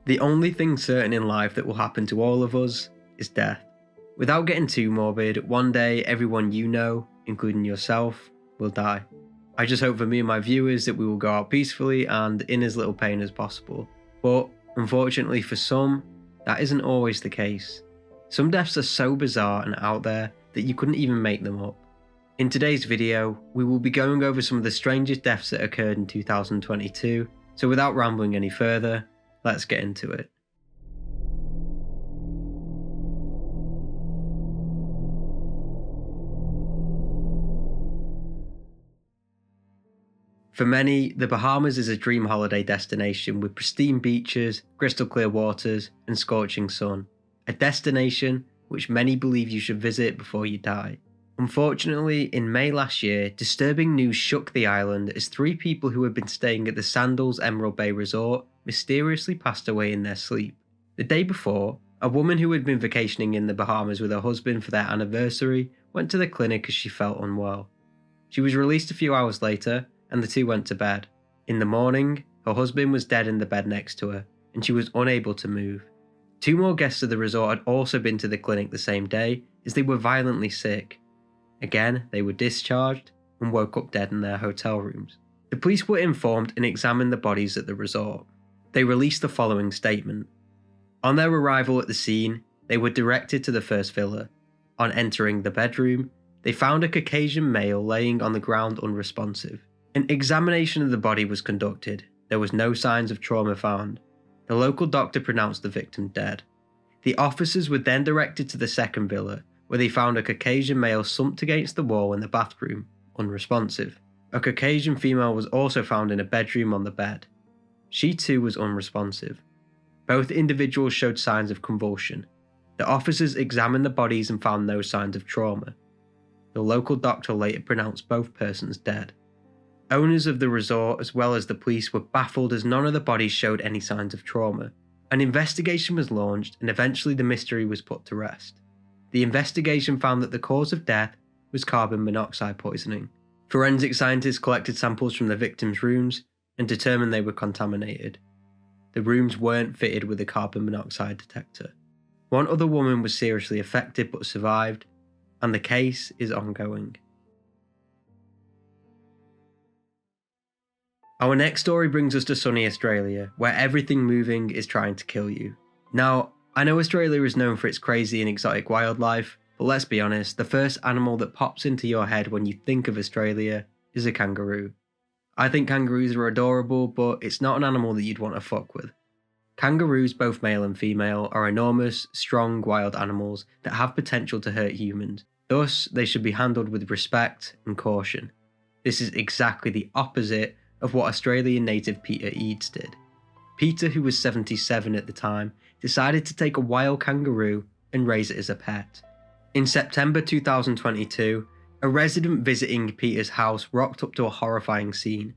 The only thing certain in life that will happen to all of us is death. Without getting too morbid, one day everyone you know, including yourself, will die. I just hope for me and my viewers that we will go out peacefully and in as little pain as possible. But unfortunately for some, that isn't always the case. Some deaths are so bizarre and out there that you couldn't even make them up. In today's video, we will be going over some of the strangest deaths that occurred in 2022, so without rambling any further, let's get into it. For many, the Bahamas is a dream holiday destination with pristine beaches, crystal clear waters, and scorching sun. A destination which many believe you should visit before you die. Unfortunately, in May last year, disturbing news shook the island as 3 people who had been staying at the Sandals Emerald Bay Resort mysteriously passed away in their sleep. The day before, a woman who had been vacationing in the Bahamas with her husband for their anniversary went to the clinic as she felt unwell. She was released a few hours later, and the two went to bed. In the morning, her husband was dead in the bed next to her, and she was unable to move. 2 more guests of the resort had also been to the clinic the same day as they were violently sick. Again, they were discharged and woke up dead in their hotel rooms. The police were informed and examined the bodies at the resort. They released the following statement. On their arrival at the scene, they were directed to the first villa. On entering the bedroom, they found a Caucasian male laying on the ground unresponsive. An examination of the body was conducted. There was no signs of trauma found. The local doctor pronounced the victim dead. The officers were then directed to the second villa, where they found a Caucasian male slumped against the wall in the bathroom, unresponsive. A Caucasian female was also found in a bedroom on the bed. She too was unresponsive. Both individuals showed signs of convulsion. The officers examined the bodies and found no signs of trauma. The local doctor later pronounced both persons dead. Owners of the resort as well as the police were baffled as none of the bodies showed any signs of trauma. An investigation was launched and eventually the mystery was put to rest. The investigation found that the cause of death was carbon monoxide poisoning. Forensic scientists collected samples from the victims' rooms and determined they were contaminated. The rooms weren't fitted with a carbon monoxide detector. 1 other woman was seriously affected but survived, and the case is ongoing. Our next story brings us to sunny Australia, where everything moving is trying to kill you. Now, I know Australia is known for its crazy and exotic wildlife, but let's be honest, the first animal that pops into your head when you think of Australia is a kangaroo. I think kangaroos are adorable, but it's not an animal that you'd want to fuck with. Kangaroos, both male and female, are enormous, strong, wild animals that have potential to hurt humans. Thus, they should be handled with respect and caution. This is exactly the opposite of what Australian native Peter Eads did. Peter, who was 77 at the time, decided to take a wild kangaroo and raise it as a pet. In September 2022, a resident visiting Peter's house rocked up to a horrifying scene.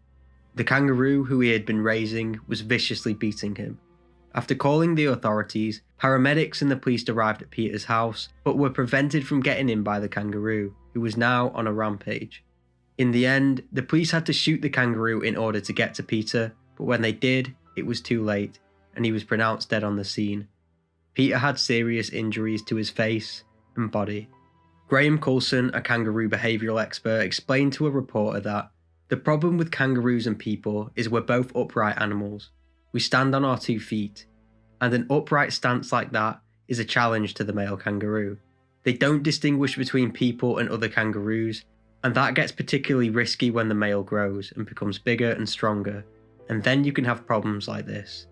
The kangaroo, who he had been raising, was viciously beating him. After calling the authorities, paramedics and the police arrived at Peter's house, but were prevented from getting in by the kangaroo, who was now on a rampage. In the end, the police had to shoot the kangaroo in order to get to Peter, but when they did, it was too late, and he was pronounced dead on the scene. Peter had serious injuries to his face and body. Graham Coulson, a kangaroo behavioural expert, explained to a reporter that the problem with kangaroos and people is we're both upright animals. We stand on our 2 feet, and an upright stance like that is a challenge to the male kangaroo. They don't distinguish between people and other kangaroos, and that gets particularly risky when the male grows and becomes bigger and stronger, and then you can have problems like this.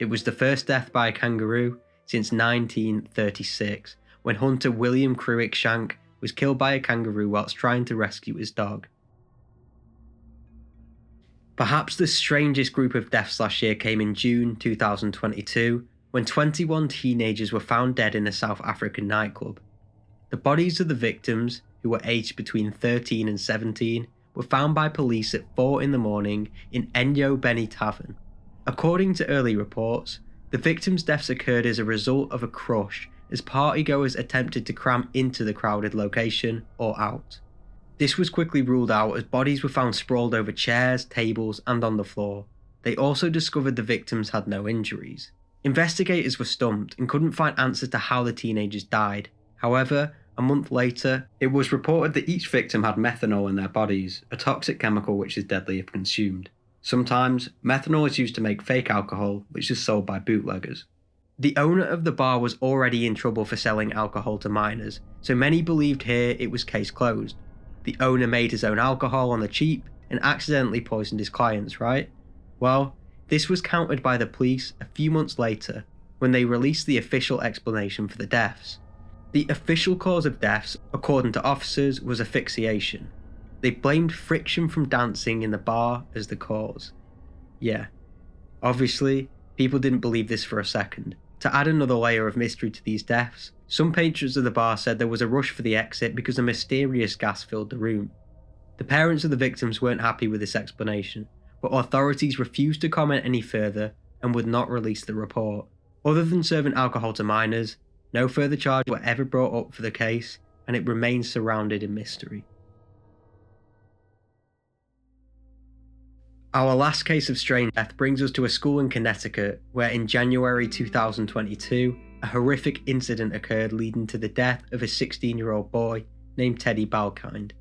It was the first death by a kangaroo since 1936, when hunter William Cruikshank was killed by a kangaroo whilst trying to rescue his dog. Perhaps the strangest group of deaths last year came in June 2022, when 21 teenagers were found dead in a South African nightclub. The bodies of the victims, who were aged between 13 and 17, were found by police at 4 in the morning in Enyobeni Tavern. According to early reports, the victims' deaths occurred as a result of a crush as partygoers attempted to cram into the crowded location or out. This was quickly ruled out as bodies were found sprawled over chairs, tables, and on the floor. They also discovered the victims had no injuries. Investigators were stumped and couldn't find answers to how the teenagers died. However, a month later, it was reported that each victim had methanol in their bodies, a toxic chemical which is deadly if consumed. Sometimes, methanol is used to make fake alcohol, which is sold by bootleggers. The owner of the bar was already in trouble for selling alcohol to minors, so many believed here it was case closed. The owner made his own alcohol on the cheap and accidentally poisoned his clients, right? Well, this was countered by the police a few months later when they released the official explanation for the deaths. The official cause of deaths, according to officers, was asphyxiation. They blamed friction from dancing in the bar as the cause. Yeah, obviously, people didn't believe this for a second. To add another layer of mystery to these deaths, some patrons of the bar said there was a rush for the exit because a mysterious gas filled the room. The parents of the victims weren't happy with this explanation, but authorities refused to comment any further and would not release the report. Other than serving alcohol to minors, no further charges were ever brought up for the case, and it remains surrounded in mystery. Our last case of strange death brings us to a school in Connecticut, where in January 2022, a horrific incident occurred leading to the death of a 16-year-old boy named Teddy Balkinds.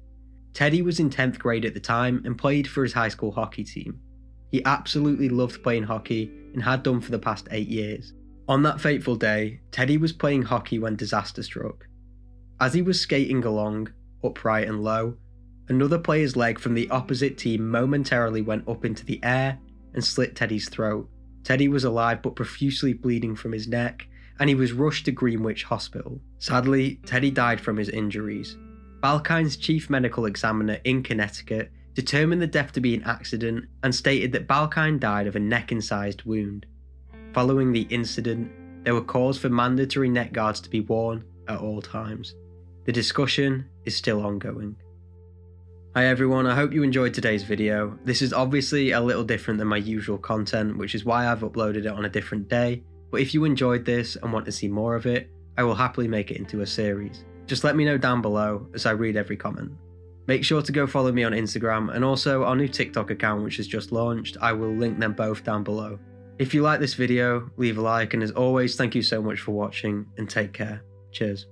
Teddy was in 10th grade at the time and played for his high school hockey team. He absolutely loved playing hockey and had done for the past 8 years. On that fateful day, Teddy was playing hockey when disaster struck. As he was skating along, upright and low, another player's leg from the opposite team momentarily went up into the air and slit Teddy's throat. Teddy was alive but profusely bleeding from his neck, and he was rushed to Greenwich Hospital. Sadly, Teddy died from his injuries. Balkinds' chief medical examiner in Connecticut determined the death to be an accident and stated that Balkinds died of a neck-incised wound. Following the incident, there were calls for mandatory neck guards to be worn at all times. The discussion is still ongoing. Hi everyone, I hope you enjoyed today's video. This is obviously a little different than my usual content, which is why I've uploaded it on a different day, but if you enjoyed this and want to see more of it, I will happily make it into a series. Just let me know down below as I read every comment. Make sure to go follow me on Instagram and also our new TikTok account which has just launched. I will link them both down below. If you like this video, leave a like, and as always, thank you so much for watching and take care. Cheers.